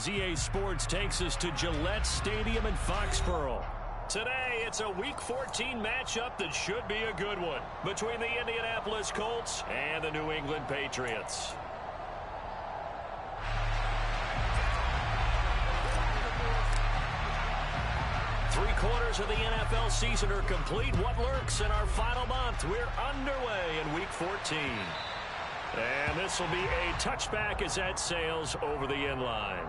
as EA Sports takes us to Gillette Stadium in Foxborough. Today, it's a Week 14 matchup that should be a good one between the Indianapolis Colts and the New England Patriots. Three-quarters of the NFL season are complete. What lurks in our final month? We're underway in Week 14. And this will be a touchback as that sails over the end line.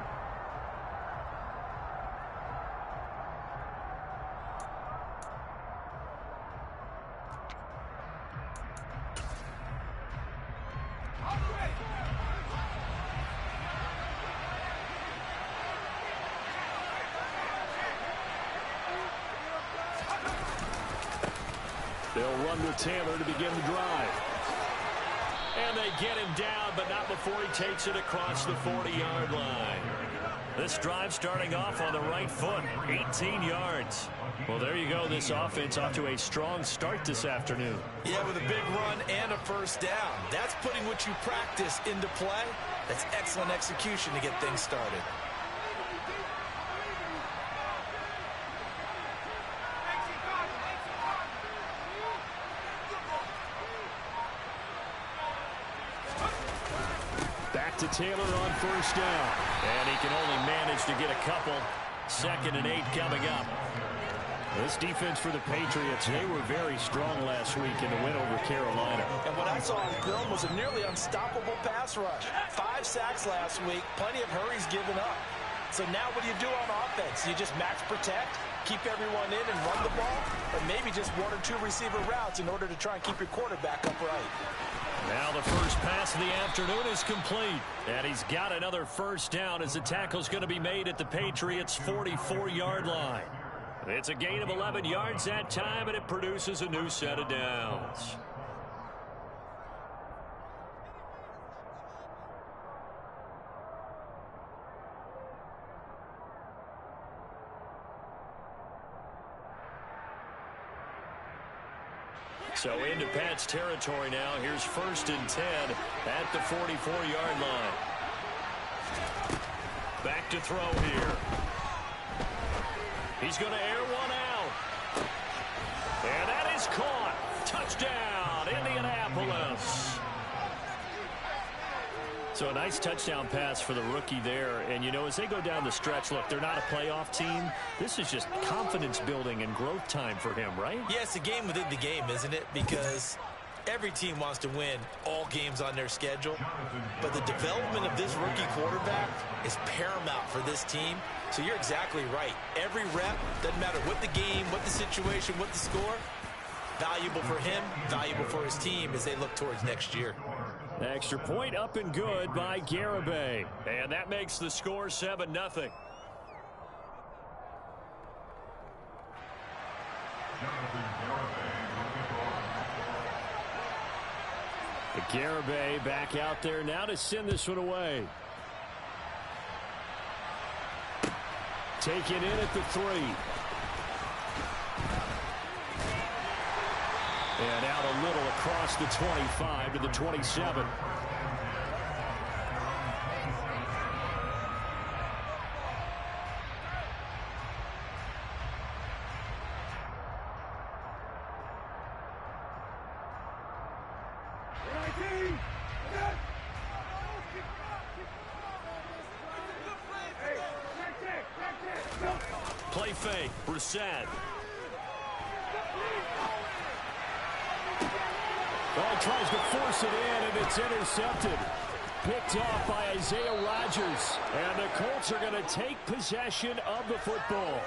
They'll run with Taylor to begin the drive. And they get him down, but not before he takes it across the 40-yard line. This drive starting off on the right foot, 18 yards. Well, there you go. This offense off to a strong start this afternoon. Yeah, with a big run and a first down. That's putting what you practice into play. That's excellent execution to get things started. To Taylor on first down. And he can only manage to get a couple. 2nd and 8 coming up. This defense for the Patriots, they were very strong last week in the win over Carolina. And what I saw on film was a nearly unstoppable pass rush. 5 sacks last week, plenty of hurries given up. So now what do you do on offense? You just max protect, keep everyone in and run the ball, or maybe just 1 or 2 receiver routes in order to try and keep your quarterback upright. Now the first pass of the afternoon is complete. And he's got another first down as the tackle's going to be made at the Patriots' 44-yard line. It's a gain of 11 yards that time, and it produces a new set of downs. So into Pat's territory now. Here's 1st and 10 at the 44-yard line. Back to throw here. He's going to air one out. And that is caught. Touchdown, Indianapolis. So a nice touchdown pass for the rookie there. And, you know, as they go down the stretch, look, they're not a playoff team. This is just confidence building and growth time for him, right? Yeah, it's a game within the game, isn't it? Because every team wants to win all games on their schedule. But the development of this rookie quarterback is paramount for this team. So you're exactly right. Every rep, doesn't matter what the game, what the situation, what the score, valuable for him, valuable for his team as they look towards next year. Extra point up and good by Garibay. And that makes the score 7-0. Garibay back out there now to send this one away. Taken in at the 3. And out a little across the 25 to the 27. Play fake, Brissett. Oh, tries to force it in, and it's intercepted. Picked off by Isaiah Rodgers. And the Colts are going to take possession of the football.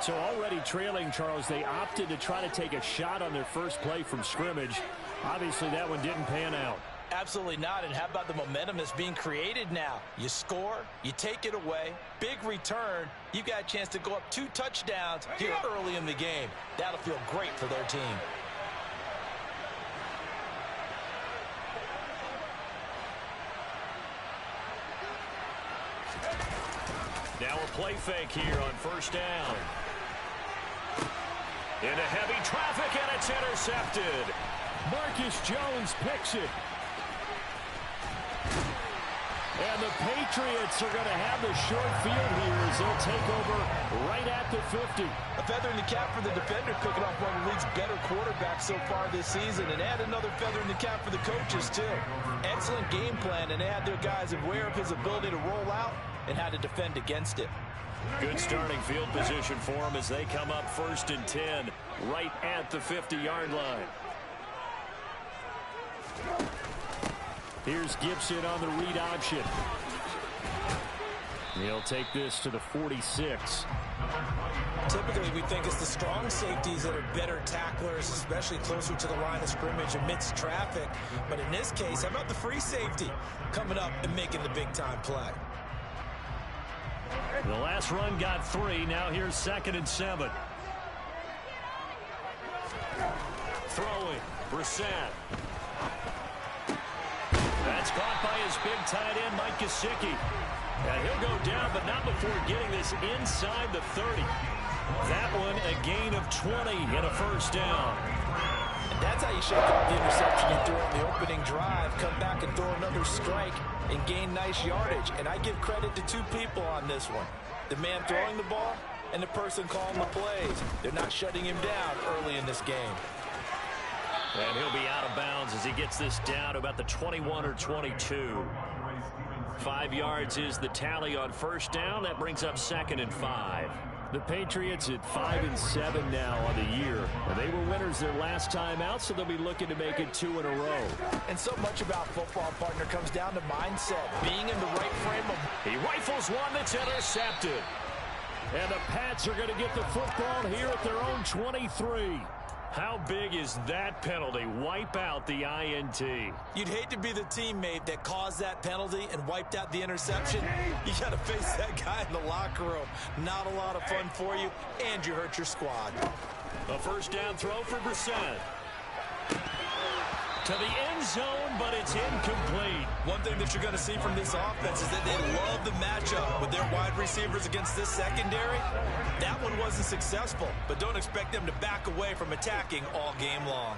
So already trailing, Charles, they opted to try to take a shot on their first play from scrimmage. Obviously, that one didn't pan out. Absolutely not. And how about the momentum that's being created now? You score, you take it away, big return. You've got a chance to go up 2 touchdowns here early in the game. That'll feel great for their team. Now a play fake here on first down. Into heavy traffic, and it's intercepted. Marcus Jones picks it. And the Patriots are going to have the short field here as they'll take over right at the 50. A feather in the cap for the defender, picking off one of the league's better quarterbacks so far this season, and add another feather in the cap for the coaches, too. Excellent game plan, and they had their guys aware of his ability to roll out and how to defend against it. Good starting field position for them as they come up 1st and 10 right at the 50-yard line. Here's Gibson on the read option. He'll take this to the 46. Typically, we think it's the strong safeties that are better tacklers, especially closer to the line of scrimmage amidst traffic. But in this case, how about the free safety coming up and making the big-time play? The last run got 3. Now here's 2nd and 7. Throwing. Brissett. That's caught by his big tight end, Mike Gesicki. And he'll go down, but not before getting this inside the 30. That one a gain of 20 and a 1st down. And that's how you shake off the interception you threw on the opening drive. Come back and throw another strike and gain nice yardage. And I give credit to 2 people on this one. The man throwing the ball and the person calling the plays. They're not shutting him down early in this game. And he'll be out of bounds as he gets this down to about the 21 or 22. 5 yards is the tally on 1st down. That brings up 2nd and 5. The Patriots at 5 and 7 now on the year. And they were winners their last time out, so they'll be looking to make it 2 in a row. And so much about football, partner, comes down to mindset. Being in the right frame of... He rifles one that's intercepted. And the Pats are going to get the football here at their own 23. How big is that penalty? Wipe out the INT. You'd hate to be the teammate that caused that penalty and wiped out the interception. You got to face that guy in the locker room. Not a lot of fun for you, and you hurt your squad. A 1st down throw for Brissett. To the end zone, but it's incomplete. One thing that you're going to see from this offense is that they love the matchup with their wide receivers against this secondary. That one wasn't successful, but don't expect them to back away from attacking all game long.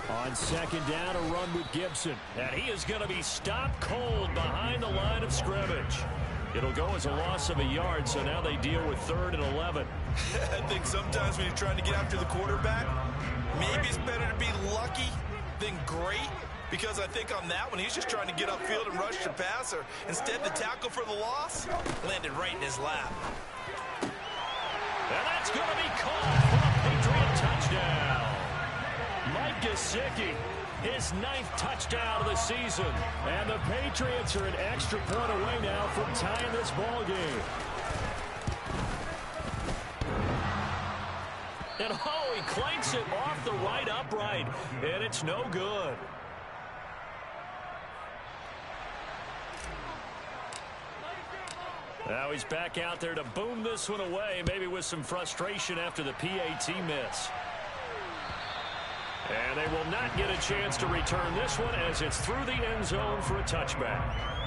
On 2nd down, a run with Gibson. And he is going to be stopped cold behind the line of scrimmage. It'll go as a loss of a yard, so now they deal with 3rd and 11. I think sometimes when you're trying to get after the quarterback, maybe it's better to be lucky than great, because I think on that one, he's just trying to get upfield and rush the passer. Instead, the tackle for the loss landed right in his lap. And that's going to be caught for a Patriot touchdown. Mike Gesicki, his 9th touchdown of the season. And the Patriots are an extra point away now from tying this ball game. And oh, he clanks it off the right upright, and it's no good. Now he's back out there to boom this one away, maybe with some frustration after the PAT miss. And they will not get a chance to return this one as it's through the end zone for a touchback.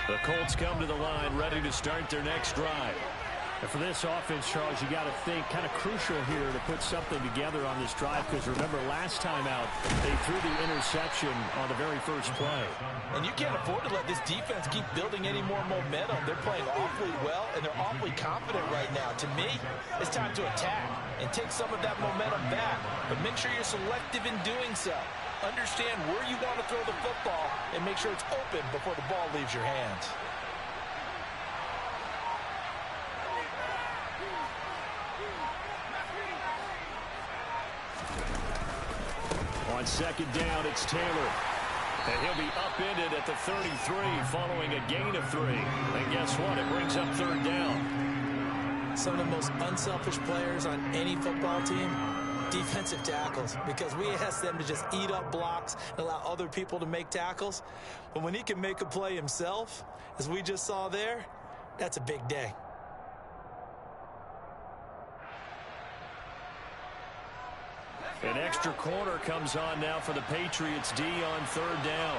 The Colts come to the line, ready to start their next drive. And for this offense, Charles, you got to think kind of crucial here to put something together on this drive, because remember last time out, they threw the interception on the very first play. And you can't afford to let this defense keep building any more momentum. They're playing awfully well, and they're awfully confident right now. To me, it's time to attack and take some of that momentum back. But make sure you're selective in doing so. Understand where you want to throw the football and make sure it's open before the ball leaves your hands. On 2nd down, it's Taylor. And he'll be upended at the 33 following a gain of 3. And guess what? It brings up 3rd down. Some of the most unselfish players on any football team, defensive tackles, because we ask them to just eat up blocks and allow other people to make tackles. But when he can make a play himself, as we just saw there, that's a big day. An extra corner comes on now for the Patriots D on 3rd down.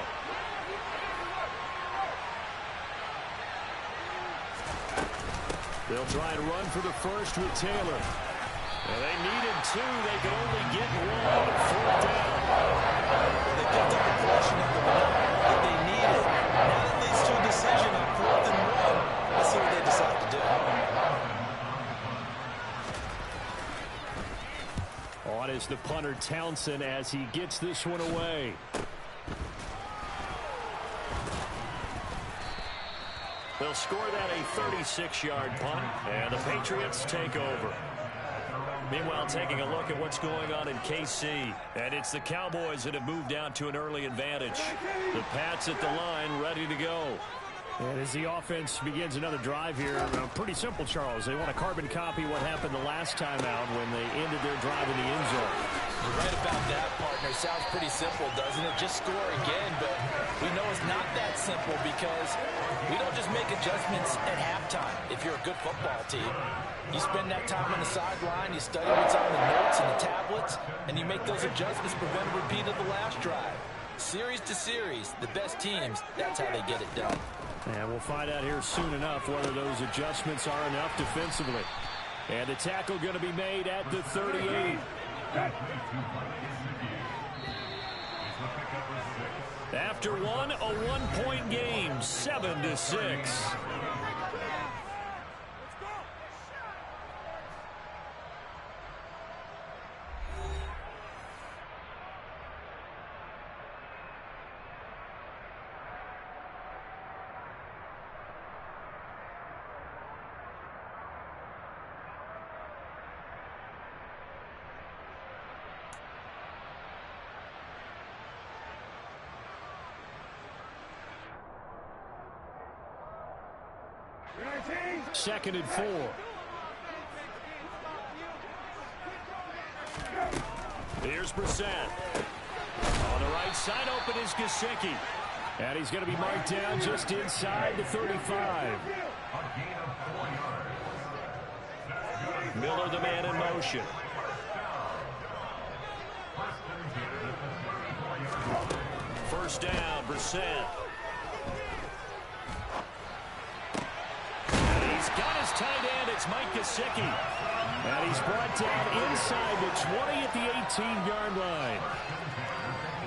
They'll try and run for the first with Taylor. And they needed 2. They could only get 1. 4th down. They picked up a portion of the ball that they needed. Now that leads to a decision on 4th and 1. Let's see what they decide to do. On is the punter Townsend as he gets this one away. They'll score that a 36-yard punt, and the Patriots take over. Meanwhile, taking a look at what's going on in KC, and it's the Cowboys that have moved down to an early advantage. The Pats at the line, ready to go. And as the offense begins another drive here, pretty simple, Charles. They want to carbon copy what happened the last time out when they ended their drive in the end zone. You're right about that, partner. Sounds pretty simple, doesn't it? Just score again, but we know it's not that simple because we don't just make adjustments at halftime if you're a good football team. You spend that time on the sideline, you study what's on the notes and the tablets, and you make those adjustments to prevent a repeat of the last drive. Series to series, the best teams, that's how they get it done. And we'll find out here soon enough whether those adjustments are enough defensively. And the tackle going to be made at the 38. After one, a 1-point game, 7-6. Second and 4. Here's Brissett. On the right side, open is Gesicki. And he's going to be marked down just inside the 35. Miller, the man in motion. First down, Brissett. Got his tight end, it's Mike Gesicki. And he's brought down inside the 20 at the 18-yard line.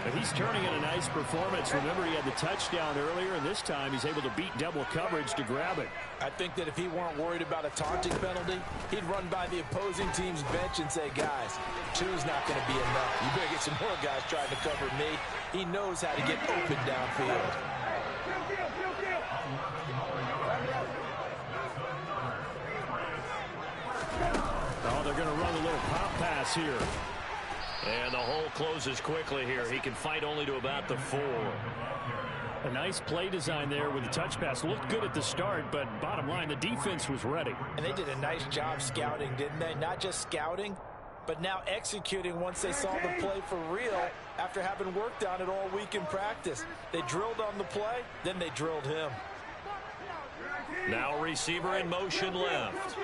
But he's turning in a nice performance. Remember, he had the touchdown earlier, and this time he's able to beat double coverage to grab it. I think that if he weren't worried about a taunting penalty, he'd run by the opposing team's bench and say, guys, 2's not going to be enough. You better get some more guys trying to cover me. He knows how to get open downfield. Oh, they're going to run a little pop pass here. And the hole closes quickly here. He can fight only to about the 4. A nice play design there with the touch pass. Looked good at the start, but bottom line, the defense was ready. And they did a nice job scouting, didn't they? Not just scouting, but now executing once they saw the play for real after having worked on it all week in practice. They drilled on the play, then they drilled him. Now receiver in motion left.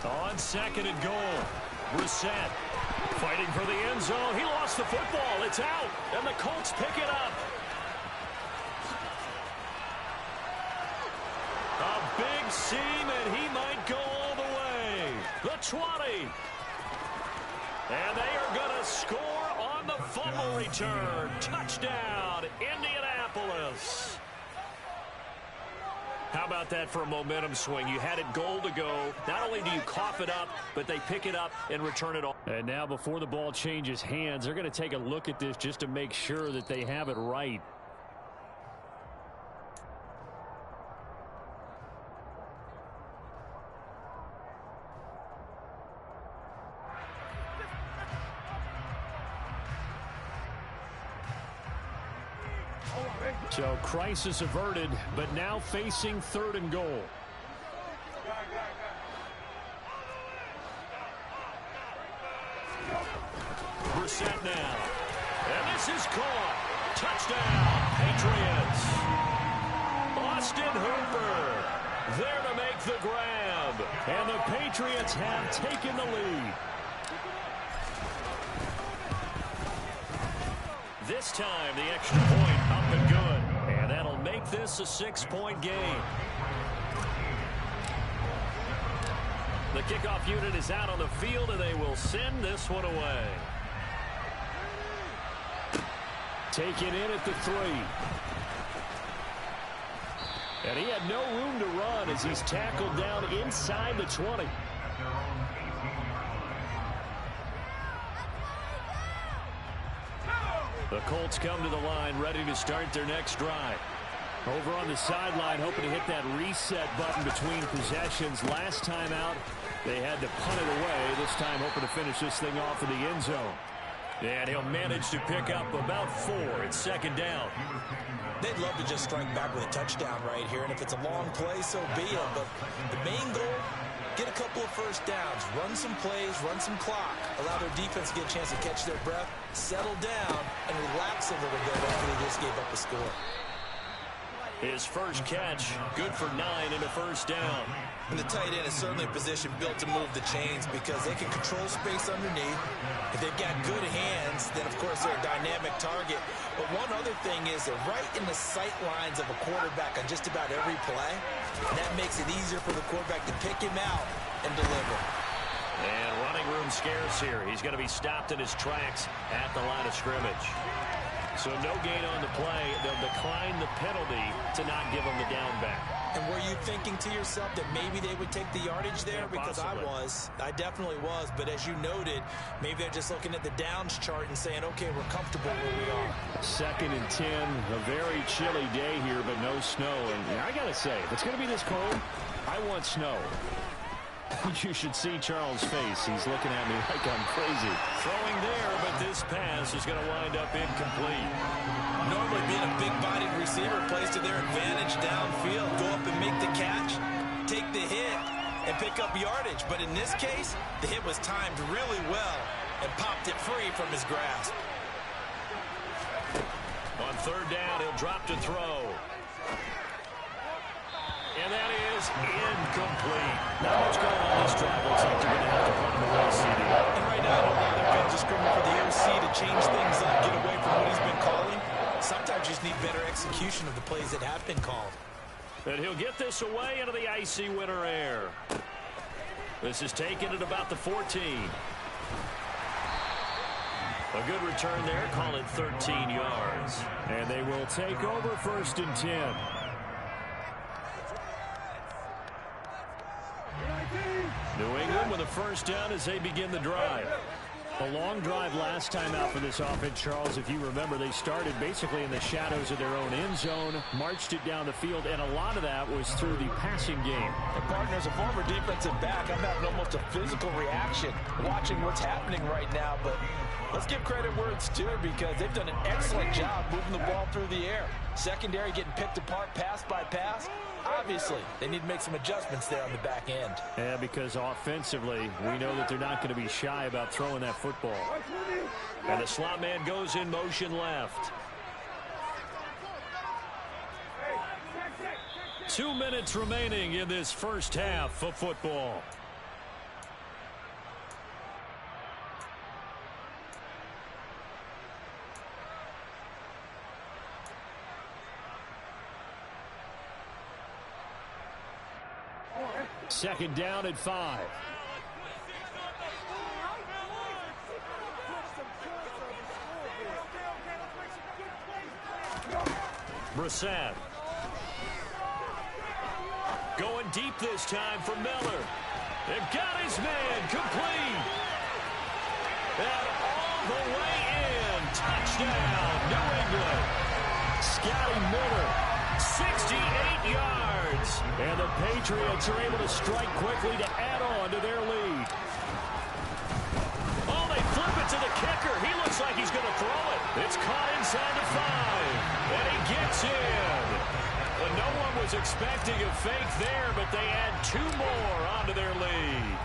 On second and goal, Brissett fighting for the end zone. He lost the football. It's out, and the Colts pick it up. A big seam, and he might go all the way. The 20. And they are going to score on the fumble return. Touchdown, Indianapolis. How about that for a momentum swing? You had it goal to go. Not only do you cough it up, but they pick it up and return it all. And now before the ball changes hands, they're going to take a look at this just to make sure that they have it right. So crisis averted, but now facing third and goal. Brissett now. And this is caught. Touchdown, Patriots. Austin Hooper there to make the grab. And the Patriots have taken the lead. This time, the extra point up and good. And that'll make this a 6-point game. The kickoff unit is out on the field, and they will send this one away. Taken in at the 3. And he had no room to run as he's tackled down inside the 20. The Colts come to the line, ready to start their next drive. Over on the sideline, hoping to hit that reset button between possessions. Last time out, they had to punt it away. This time, hoping to finish this thing off in the end zone. And he'll manage to pick up about 4. It's 2nd down. They'd love to just strike back with a touchdown right here, and if it's a long play, so be it. But the main goal, get a couple of first downs, run some plays, run some clock, allow their defense to get a chance to catch their breath, settle down, and relax a little bit after they just gave up a score. His first catch, good for 9 and a first down. And the tight end is certainly a position built to move the chains because they can control space underneath. If they've got good hands, then of course they're a dynamic target. But one other thing is they're right in the sight lines of a quarterback on just about every play. And that makes it easier for the quarterback to pick him out and deliver. And running room scarce here. He's going to be stopped in his tracks at the line of scrimmage. So no gain on the play. They'll decline the penalty to not give him the down back. And were you thinking to yourself that maybe they would take the yardage there? Yeah, because possibly. I definitely was. But as you noted, maybe they're just looking at the downs chart and saying, okay, we're comfortable where we are. 2nd and 10, a very chilly day here, but no snow. And I got to say, if it's going to be this cold, I want snow. You should see Charles' face. He's looking at me like I'm crazy. Throwing there, but this pass is going to wind up incomplete. Normally being a big-bodied receiver plays to their advantage downfield. Go up and make the catch, take the hit, and pick up yardage. But in this case, the hit was timed really well and popped it free from his grasp. On 3rd down, he'll drop to throw. And that is incomplete. Not much going on this drive. Looks like they're going to have to punt him away, CD. And right now, I don't know they're going to screaming for the OC to change things up, get away from what he's been calling. Sometimes you just need better execution of the plays that have been called. And he'll get this away into the icy winter air. This is taken at about the 14. A good return there, call it 13 yards. And they will take over 1st and 10. New England with a first down as they begin the drive. A long drive last time out for this offense, Charles. If you remember, they started basically in the shadows of their own end zone, marched it down the field, and a lot of that was through the passing game. And partner, as a former defensive back, I'm having almost a physical reaction watching what's happening right now. But let's give credit where it's due because they've done an excellent job moving the ball through the air. Secondary getting picked apart pass by pass. Obviously, they need to make some adjustments there on the back end. Yeah, because offensively, we know that they're not going to be shy about throwing that football. And the slot man goes in motion left. 2 minutes remaining in this first half of football. Second down at 5. Brissett. Going deep this time for Miller. They've got his man complete. And all the way in. Touchdown, New England. Scotty Miller, 68 yards. And the Patriots are able to strike quickly to add on to their lead. Oh, they flip it to the kicker. He looks like he's going to throw it. It's caught inside the 5. And he gets in. But no one was expecting a fake there, but they add 2 more onto their lead.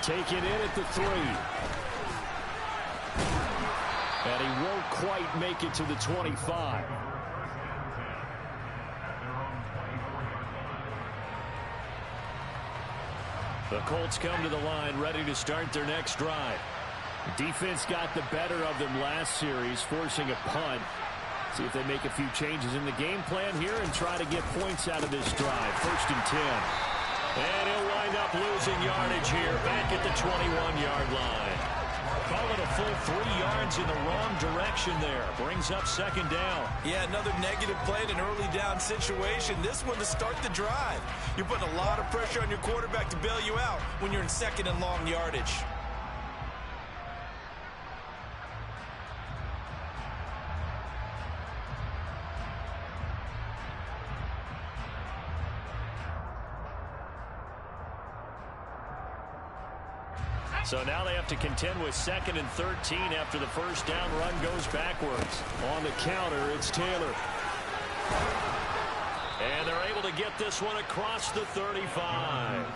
Taken in at the 3. And he won't quite make it to the 25. The Colts come to the line ready to start their next drive. Defense got the better of them last series, forcing a punt. See if they make a few changes in the game plan here and try to get points out of this drive. 1st and 10. And he'll wind up losing yardage here back at the 21-yard line. Call it a full 3 yards in the wrong direction there. Brings up 2nd down. Yeah, another negative play in an early down situation. This one to start the drive. You're putting a lot of pressure on your quarterback to bail you out when you're in 2nd and long yardage. So now they have to contend with 2nd and 13 after the first down run goes backwards. On the counter, it's Taylor. And they're able to get this one across the 35.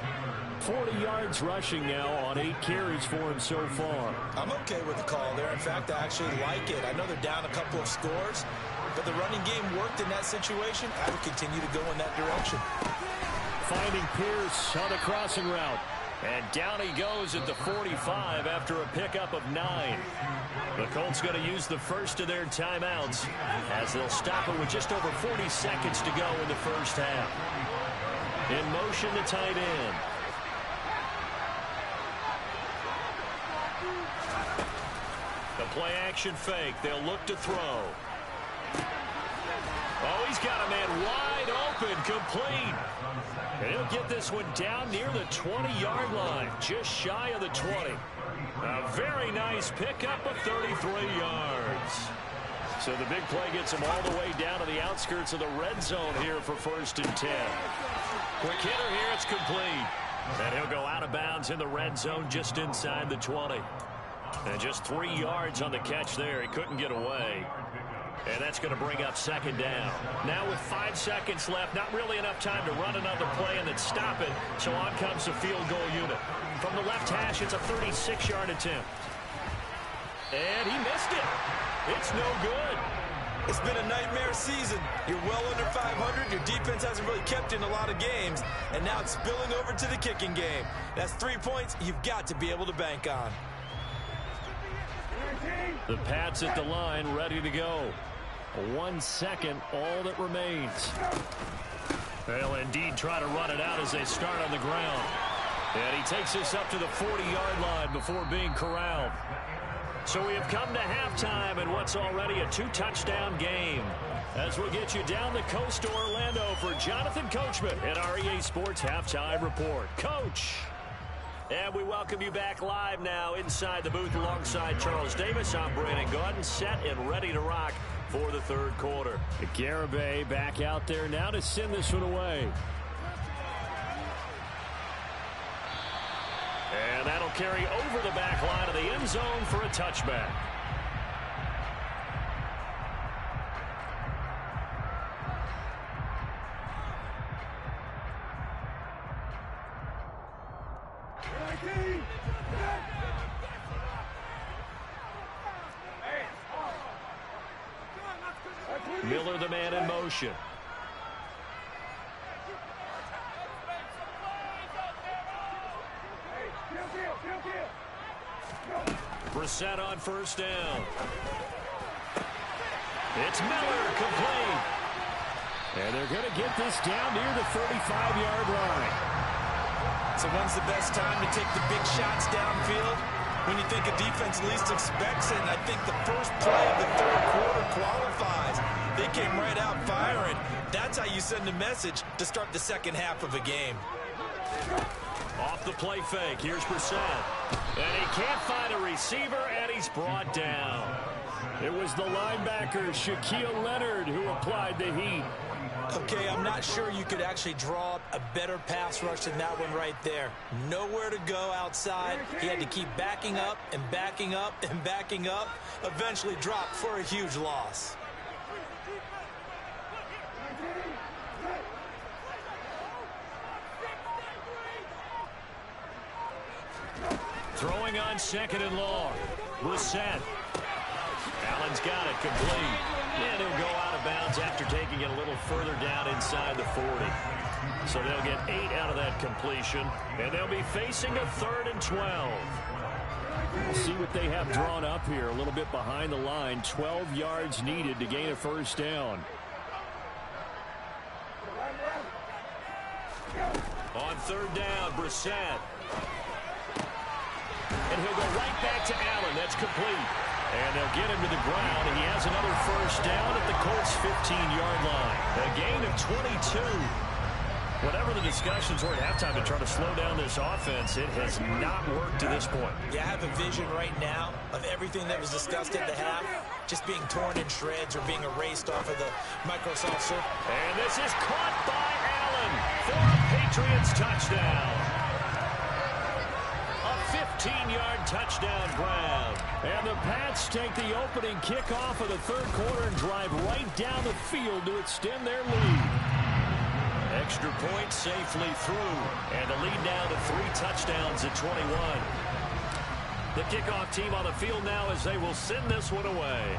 40 yards rushing now on 8 carries for him so far. I'm okay with the call there. In fact, I actually like it. I know they're down a couple of scores, but the running game worked in that situation. I would continue to go in that direction. Finding Pierce on the crossing route. And down he goes at the 45 after a pickup of 9. The Colts going to use the first of their timeouts as they'll stop it with just over 40 seconds to go in the first half. In motion, the tight end. The play action fake. They'll look to throw. Oh, he's got a man wide open, complete. And he'll get this one down near the 20-yard line, just shy of the 20. A very nice pickup of 33 yards. So the big play gets him all the way down to the outskirts of the red zone here for 1st and 10. Quick hitter here, it's complete. And he'll go out of bounds in the red zone just inside the 20. And just 3 yards on the catch there. He couldn't get away. And that's going to bring up 2nd down. Now with 5 seconds left, not really enough time to run another play and then stop it. So on comes the field goal unit. From the left hash, it's a 36-yard attempt. And he missed it. It's no good. It's been a nightmare season. You're well under 500. Your defense hasn't really kept in a lot of games. And now it's spilling over to the kicking game. That's 3 points you've got to be able to bank on. The Pats at the line, ready to go. 1 second, all that remains. They'll indeed try to run it out as they start on the ground. And he takes this up to the 40-yard line before being corralled. So we have come to halftime in what's already a 2-touchdown game. As we'll get you down the coast to Orlando for Jonathan Coachman in our EA Sports Halftime Report. Coach! And we welcome you back live now inside the booth alongside Charles Davis. I'm Brandon Gaudin, set and ready to rock for the 3rd quarter. Garibay back out there now to send this one away. And that'll carry over the back line of the end zone for a touchback. Miller, the man in motion. Brissett on 1st down. It's Miller, complete. And they're going to get this down near the 35-yard line. So when's the best time to take the big shots downfield? When you think a defense least expects it, and I think the first play of the 3rd quarter qualifies. They came right out firing. That's how you send a message to start the 2nd half of a game. Off the play fake, here's Brissett. And he can't find a receiver, and he's brought down. It was the linebacker, Shaquille Leonard, who applied the heat. Okay, I'm not sure you could actually draw up a better pass rush than that one right there. Nowhere to go outside. He had to keep backing up and backing up and backing up. Eventually dropped for a huge loss. Throwing on 2nd and long. Brissett. Allen's got it complete. And he'll go out of bounds after taking it a little further down inside the 40. So they'll get 8 out of that completion, and they'll be facing a 3rd and 12. We'll see what they have drawn up here. A little bit behind the line. 12 yards needed to gain a first down. On 3rd down, Brissett. And he'll go right back to Allen. That's complete. And they'll get him to the ground, and he has another first down at the Colts' 15-yard line. A gain of 22. Whatever the discussions were at halftime to try to slow down this offense, it has not worked to this point. Yeah, I have a vision right now of everything that was discussed at the half just being torn in shreds or being erased off of the Microsoft Surface. And this is caught by Allen for a Patriots touchdown. A 15-yard touchdown grab. And the Pats take the opening kickoff of the 3rd quarter and drive right down the field to extend their lead. Extra point safely through, and the lead down to 3 touchdowns at 21. The kickoff team on the field now as they will send this one away.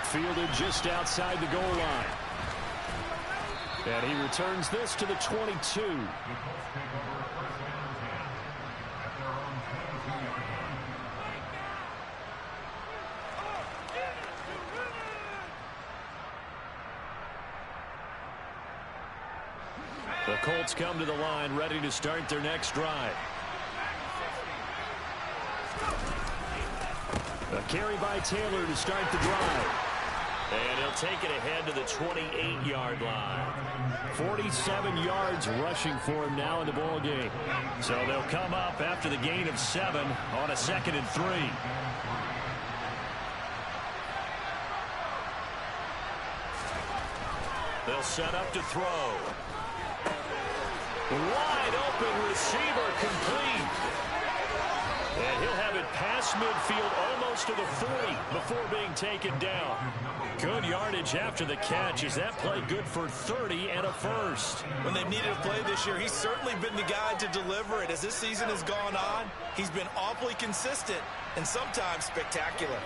Fielded just outside the goal line. And he returns this to the 22. The Colts come to the line, ready to start their next drive. A carry by Taylor to start the drive. And he'll take it ahead to the 28-yard line. 47 yards rushing for him now in the ball game. So they'll come up after the gain of 7 on a 2nd and 3. They'll set up to throw. Wide open receiver complete. And he'll have it past midfield almost to the 40 before being taken down. Good yardage after the catch. Is that play good for 30 and a first? When they've needed a play this year, he's certainly been the guy to deliver it. As this season has gone on, he's been awfully consistent and sometimes spectacular.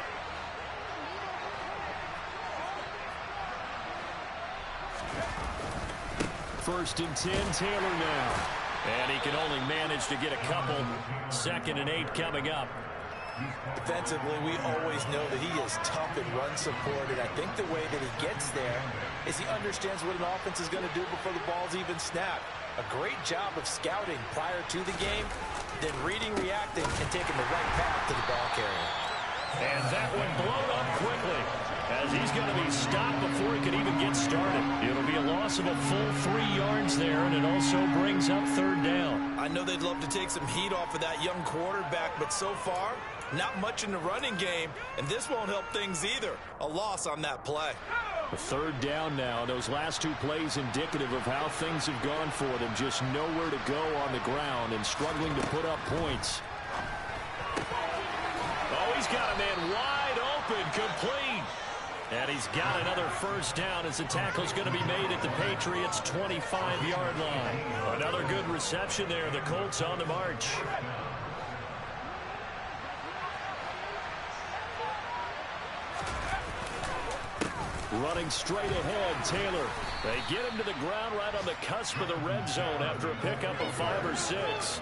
First and 10, Taylor now. And he can only manage to get a couple. 2nd and 8 coming up. Defensively, we always know that he is tough and run support, and I think the way that he gets there is he understands what an offense is going to do before the ball's even snapped. A great job of scouting prior to the game, then reading, reacting, and taking the right path to the ball carrier. And that one blown up quickly as he's going to be stopped before he can even get started. It'll be a loss of a full 3 yards there, and it also brings up 3rd down. I know they'd love to take some heat off of that young quarterback, but so far, not much in the running game, and this won't help things either. A loss on that play. The 3rd down now. Those last 2 plays indicative of how things have gone for them. Just nowhere to go on the ground and struggling to put up points. Oh, he's got a man wide open, complete. And he's got another first down as the tackle's going to be made at the Patriots' 25-yard line. Another good reception there. The Colts on the march. Running straight ahead, Taylor. They get him to the ground right on the cusp of the red zone after a pickup of 5 or 6.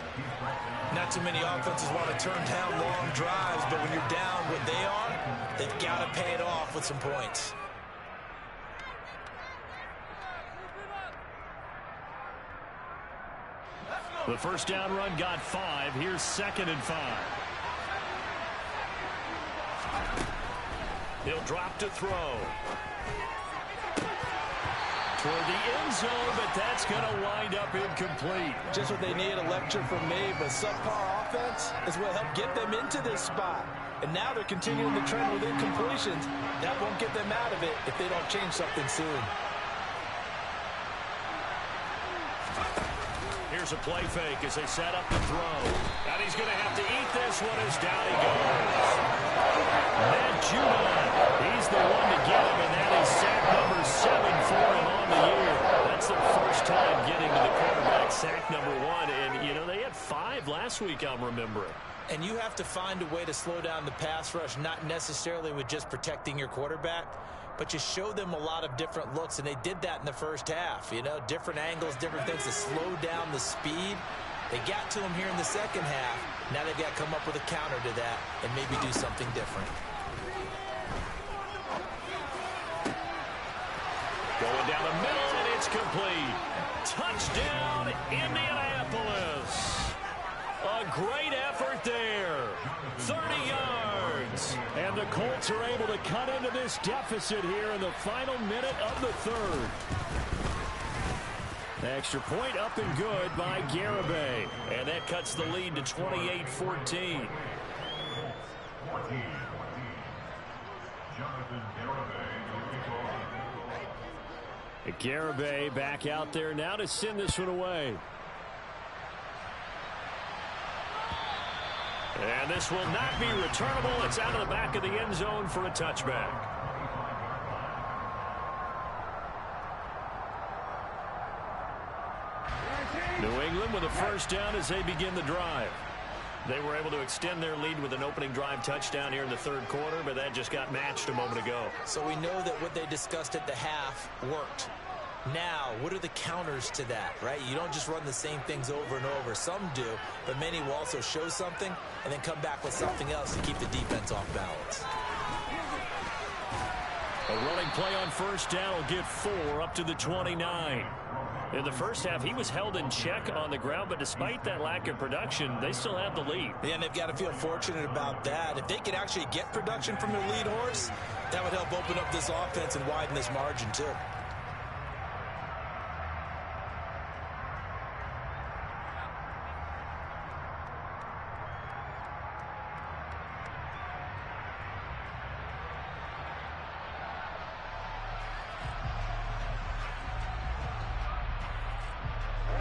Not too many offenses want to turn down long drives, but when you're down what they are, they've got to pay it off with some points. The first down run got 5. Here's 2nd and 5. He'll drop to throw. Toward the end zone, but that's going to wind up incomplete. Just what they need, a lecture from me, but subpar offense is what helped get them into this spot. And now they're continuing the trend with incompletions. That won't get them out of it if they don't change something soon. Here's a play fake as they set up the throw. And he's going to have to eat this one as down he goes. Matt Judon, he's the one to get him, and that is sack number 7 for him on the year. That's the first time getting to the quarterback, sack number 1. And, you know, they had 5 last week, I'm remembering. And you have to find a way to slow down the pass rush, not necessarily with just protecting your quarterback, but you show them a lot of different looks, and they did that in the first half. You know, different angles, different things to slow down the speed. They got to him here in the second half. Now they've got to come up with a counter to that and maybe do something different. Going down the middle, and it's complete. Touchdown, Indianapolis. A great effort there. 30 yards. And the Colts are able to cut into this deficit here in the final minute of the third. Extra point up and good by Garibay. And that cuts the lead to 28-14. Garibay back out there now to send this one away. And this will not be returnable. It's out of the back of the end zone for a touchback. New England with a first down as they begin the drive. They were able to extend their lead with an opening drive touchdown here in the third quarter, but that just got matched a moment ago. So we know that what they discussed at the half worked. Now, what are the counters to that, right? You don't just run the same things over and over. Some do, but many will also show something and then come back with something else to keep the defense off balance. A running play on first down will get 4 up to the 29. In the first half, he was held in check on the ground, but despite that lack of production, they still have the lead. Yeah, and they've got to feel fortunate about that. If they could actually get production from their lead horse, that would help open up this offense and widen this margin too.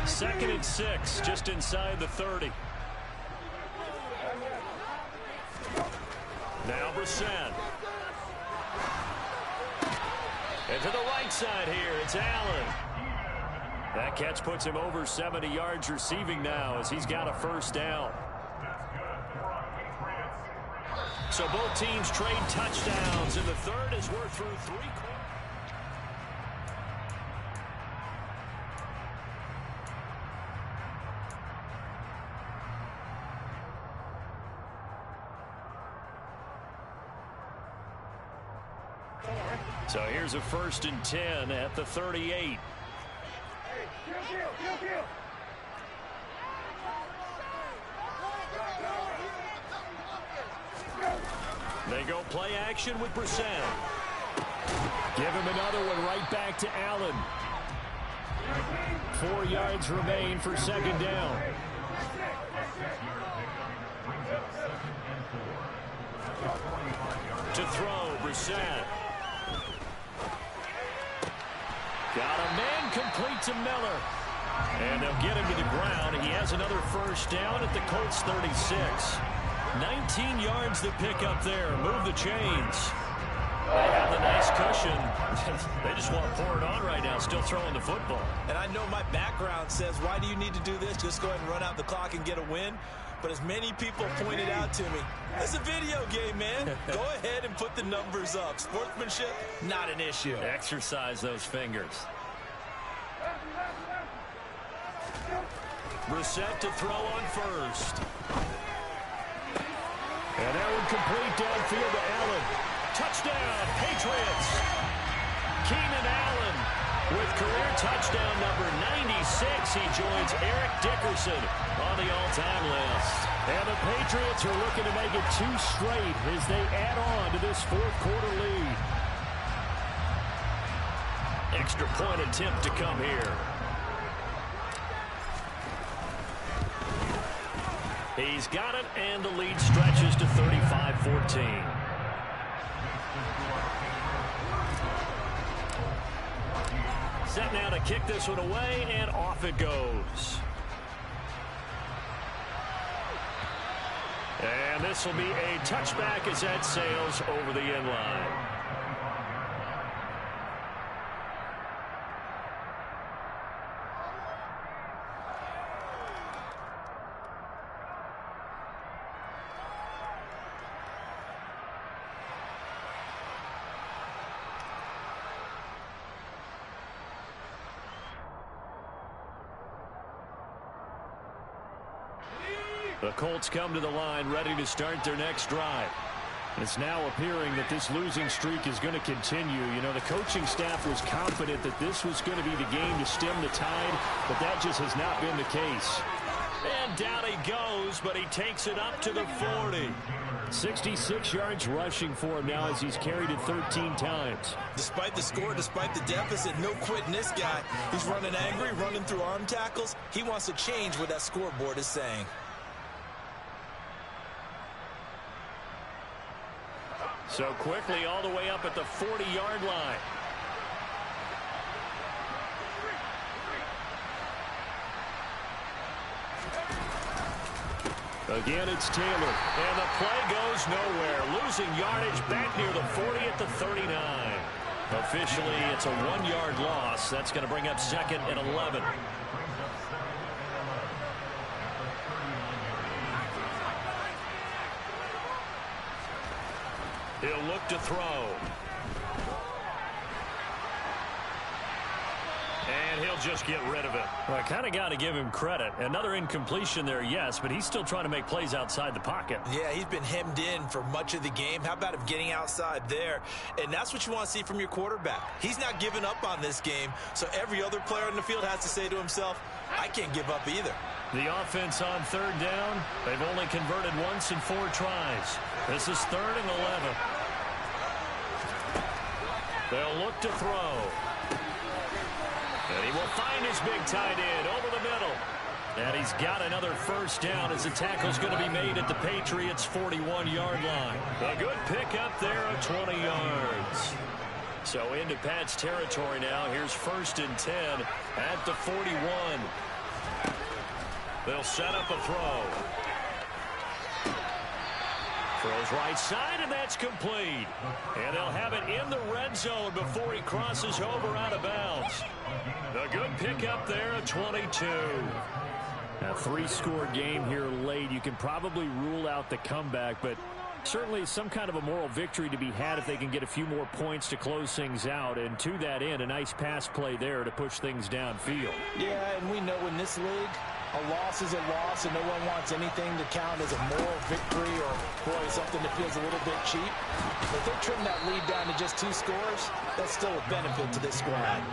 Second and 6, just inside the 30. Now Brissett. And to the right side here, it's Allen. That catch puts him over 70 yards receiving now as he's got a first down. So both teams trade touchdowns in the third as we're through 3 quarters. So here's a first and 10 at the 38. They go play action with Brissett. Give him another one right back to Allen. 4 yards remain for second down. To throw, Brissett. Got a man complete to Miller. And they'll get him to the ground. He has another first down at the Colts 36. 19 yards to pick up there. Move the chains. They have the nice cushion. They just want to pour it on right now, still throwing the football. And I know my background says, why do you need to do this? Just go ahead and run out the clock and get a win. But as many people pointed out to me, it's a video game, man. Go ahead and put the numbers up. Sportsmanship, not an issue. Exercise those fingers. Brissett to throw on first. And that one complete downfield to Allen. Touchdown, Patriots. Keenan Allen with career touchdown number 96. He joins Eric Dickerson on the all-time list. And the Patriots are looking to make it 2 straight as they add on to this fourth quarter lead. Extra point attempt to come here. He's got it, and the lead stretches to 35-14. Set now to kick this one away, and off it goes. And this will be a touchback as that sails over the end line. The Colts come to the line ready to start their next drive. It's now appearing that this losing streak is going to continue. You know, the coaching staff was confident that this was going to be the game to stem the tide, but that just has not been the case. And down he goes, but he takes it up to the 40. 66 yards rushing for him now as he's carried it 13 times. Despite the score, despite the deficit, no quitting this guy. He's running angry, running through arm tackles. He wants to change what that scoreboard is saying. So quickly all the way up at the 40-yard line. Again, it's Taylor, and the play goes nowhere. Losing yardage back near the 40 at the 39. Officially, it's a 1-yard loss. That's going to bring up 2nd and 11. He'll look to throw. And he'll just get rid of it. Well, I kind of got to give him credit. Another incompletion there, yes, but he's still trying to make plays outside the pocket. Yeah, he's been hemmed in for much of the game. How about him getting outside there? And that's what you want to see from your quarterback. He's not giving up on this game, so every other player in the field has to say to himself, I can't give up either. The offense on 3rd down, they've only converted once in 4 tries. This is 3rd and 11. They'll look to throw. And he will find his big tight end over the middle. And he's got another 1st down as the tackle's going to be made at the Patriots' 41-yard line. A good pickup there of 20 yards. So into Pat's territory now. Here's 1st and 10 at the 41. They'll set up a throw. Throws right side, and that's complete. And they'll have it in the red zone before he crosses over out of bounds. A good pickup there at 22. A 3-score game here late. You can probably rule out the comeback, but certainly some kind of a moral victory to be had if they can get a few more points to close things out. And to that end, a nice pass play there to push things downfield. Yeah, and we know in this league, a loss is a loss, and no one wants anything to count as a moral victory or, boy, something that feels a little bit cheap. But if they trim that lead down to just 2 scores, that's still a benefit to this squad.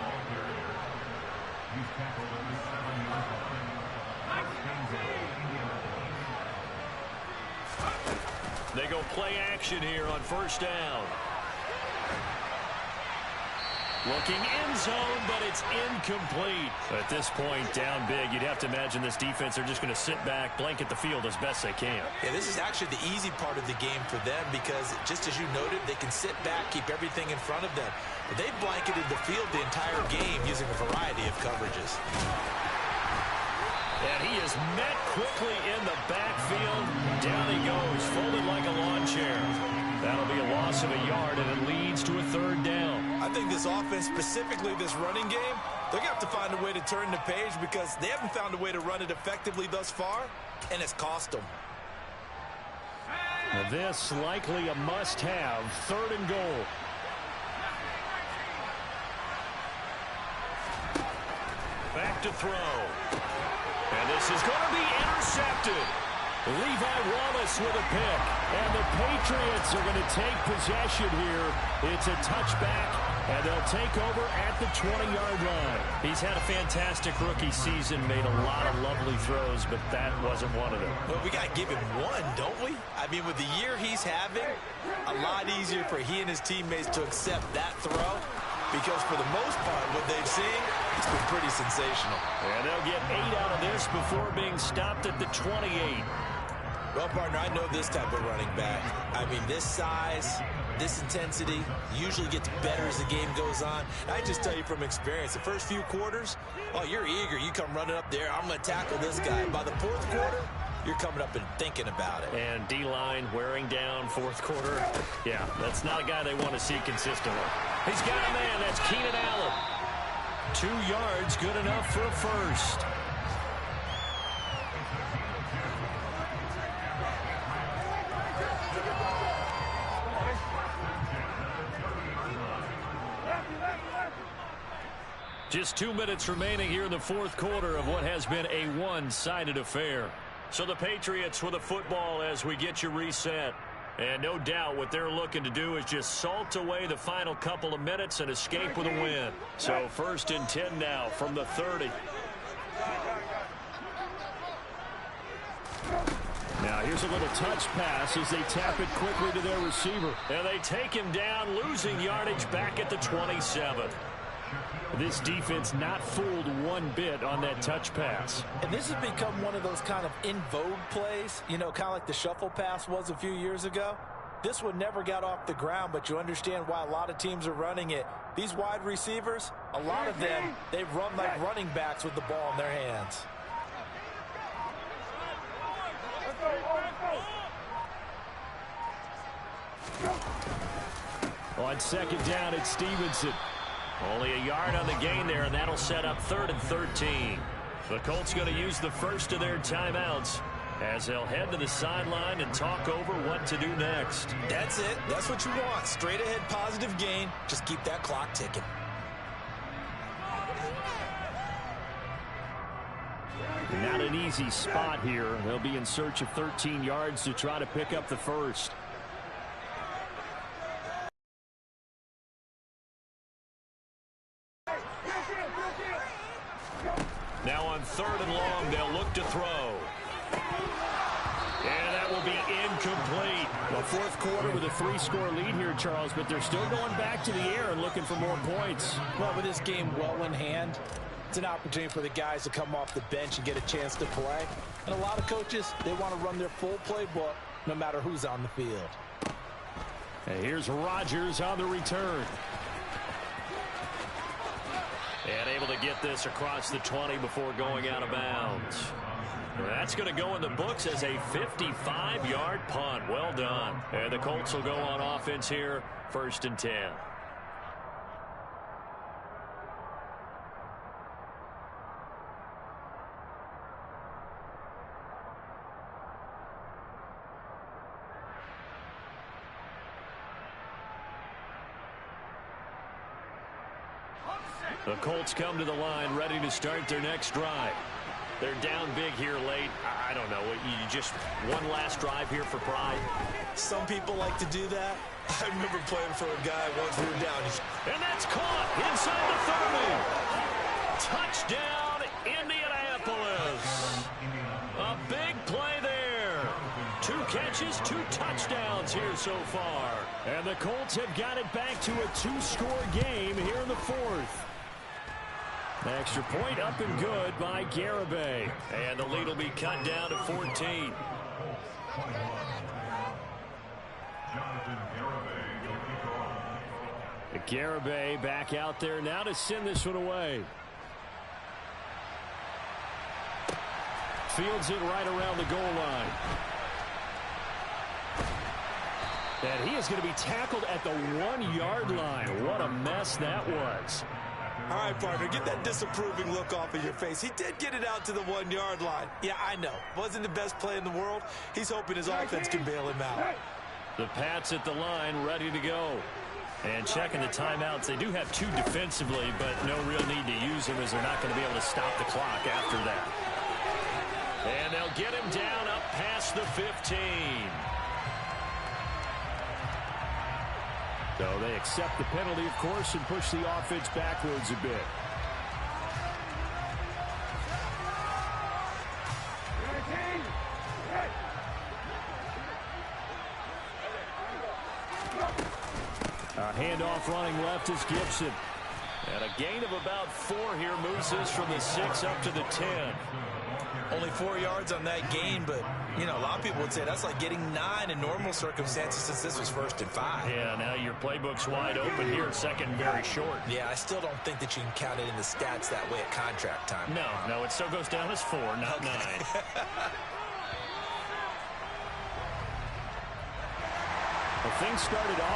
They go play action here on 1st down. Looking end zone, but it's incomplete. At this point, down big, you'd have to imagine this defense are just going to sit back, blanket the field as best they can. Yeah, this is actually the easy part of the game for them because, just as you noted, they can sit back, keep everything in front of them. But they've blanketed the field the entire game using a variety of coverages. And he is met quickly in the backfield. Down he goes, folded like a lawn chair. That'll be a loss of a yard, and it leads to a 3rd down. I think this offense, specifically this running game, they're going to have to find a way to turn the page because they haven't found a way to run it effectively thus far, and it's cost them. Now this likely a must-have, 3rd and goal. Back to throw. And this is going to be intercepted. Levi Wallace with a pick. And the Patriots are going to take possession here. It's a touchback, and they'll take over at the 20-yard line. He's had a fantastic rookie season, made a lot of lovely throws, but that wasn't one of them. Well, we got to give him one, don't we? I mean, with the year he's having, a lot easier for he and his teammates to accept that throw. Because for the most part, what they've seen, it's been pretty sensational. And they'll get 8 out of this before being stopped at the 28. Well, partner, I know this type of running back. I mean, this size, this intensity usually gets better as the game goes on. I just tell you from experience, the first few quarters, oh, you're eager. You come running up there, I'm going to tackle this guy. By the 4th quarter, you're coming up and thinking about it. And D-line wearing down 4th quarter. Yeah, that's not a guy they want to see consistently. He's got a man. That's Keenan Allen. 2 yards, good enough for a 1st. Just 2 minutes remaining here in the 4th quarter of what has been a one-sided affair. So the Patriots with a football as we get you reset. And no doubt what they're looking to do is just salt away the final couple of minutes and escape with a win. So 1st and 10 now from the 30. Now here's a little touch pass as they tap it quickly to their receiver. And they take him down, losing yardage back at the 27. This defense not fooled one bit on that touch pass. And this has become one of those kind of in vogue plays, you know, kind of like the shuffle pass was a few years ago. This one never got off the ground, but you understand why a lot of teams are running it. These wide receivers, a lot of them, they run like running backs with the ball in their hands. On 2nd down, it's Stevenson. Only a yard on the gain there, and that'll set up 3rd and 13. The Colts going to use the first of their timeouts as they'll head to the sideline and talk over what to do next. That's it. That's what you want. Straight ahead positive gain. Just keep that clock ticking. Not an easy spot here. They'll be in search of 13 yards to try to pick up the first. Now on 3rd and long, they'll look to throw. And that will be incomplete. The 4th quarter with a 3-score lead here, Charles, but they're still going back to the air and looking for more points. Well, with this game well in hand, it's an opportunity for the guys to come off the bench and get a chance to play. And a lot of coaches, they want to run their full playbook no matter who's on the field. And here's Rodgers on the return. And able to get this across the 20 before going out of bounds. That's going to go in the books as a 55-yard punt. Well done. And the Colts will go on offense here, 1st and 10. The Colts come to the line ready to start their next drive. They're down big here late. I don't know. You just one last drive here for pride. Some people like to do that. I remember playing for a guy once we were down. And that's caught inside the 30. Touchdown, Indianapolis. A big play there. 2 catches, 2 touchdowns here so far. And the Colts have got it back to a 2-score game here in the 4th. Extra point up and good by Garibay. And the lead will be cut down to 14. Garibay back out there now to send this one away. Fields it right around the goal line. And he is going to be tackled at the 1-yard line. What a mess that was. All right, partner, get that disapproving look off of your face. He did get it out to the 1-yard line. Yeah, I know. Wasn't the best play in the world. He's hoping his offense can bail him out. The Pats at the line ready to go. And checking the timeouts. They do have 2 defensively, but no real need to use them as they're not going to be able to stop the clock after that. And they'll get him down up past the 15. So they accept the penalty, of course, and push the offense backwards a bit. A handoff running left is Gibson. And a gain of about 4 here moves this from the 6 up to the 10. Only 4 yards on that gain, but, you know, a lot of people would say that's like getting 9 in normal circumstances since this was 1st and 5. Yeah, now your playbook's wide open here, 2nd and very short. Yeah, I still don't think that you can count it in the stats that way at contract time. No, it still goes down as 4, not 9. Well, things started off.